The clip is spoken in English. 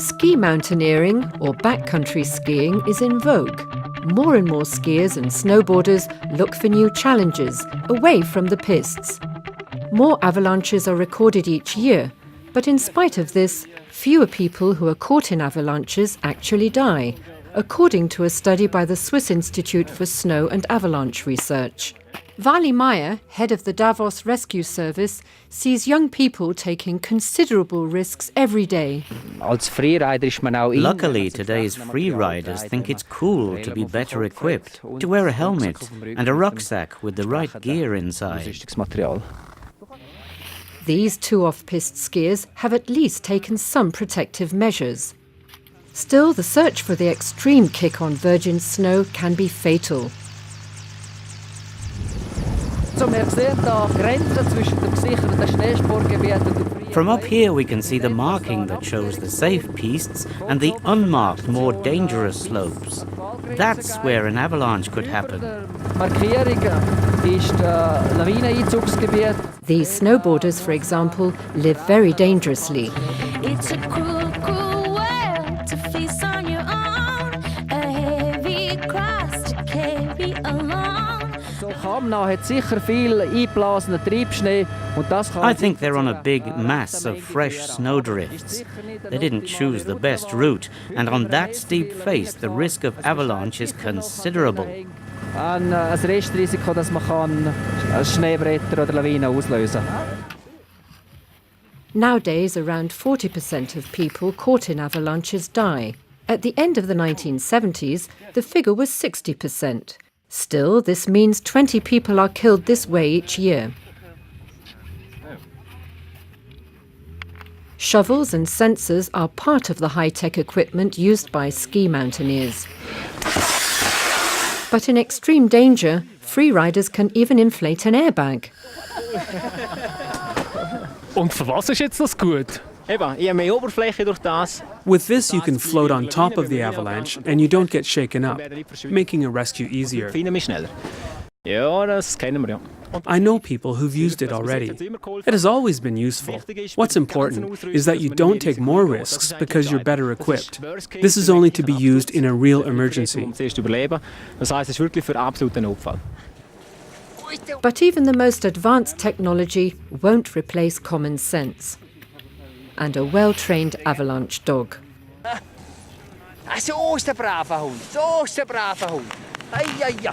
Ski mountaineering, or backcountry skiing, is in vogue. More and more skiers and snowboarders look for new challenges, away from the pistes. More avalanches are recorded each year, but in spite of this, fewer people who are caught in avalanches actually die, according to a study by the Swiss Institute for Snow and Avalanche Research. Vali Meyer, head of the Davos Rescue Service, sees young people taking considerable risks every day. Luckily, today's freeriders think it's cool to be better equipped, to wear a helmet and a rucksack with the right gear inside. These two off-piste skiers have at least taken some protective measures. Still, the search for the extreme kick on virgin snow can be fatal. From up here we can see the marking that shows the safe pistes and the unmarked, more dangerous slopes. That's where an avalanche could happen. These snowboarders, for example, live very dangerously. It's a cruel, cruel world to face on your own, a heavy cross to carry along. I think they're on a big mass of fresh snowdrifts. They didn't choose the best route, and on that steep face the risk of avalanche is considerable. Nowadays, around 40% of people caught in avalanches die. At the end of the 1970s, the figure was 60%. Still, this means 20 people are killed this way each year. Shovels and sensors are part of the high-tech equipment used by ski mountaineers. But in extreme danger, freeriders can even inflate an airbag. Und für was ist jetzt das gut? With this, you can float on top of the avalanche and you don't get shaken up, making a rescue easier. I know people who've used it already. It has always been useful. What's important is that you don't take more risks because you're better equipped. This is only to be used in a real emergency. But even the most advanced technology won't replace common sense and a well-trained avalanche dog. So ist der brave Hund, so ist der brave Hund. Ei, ei, ja.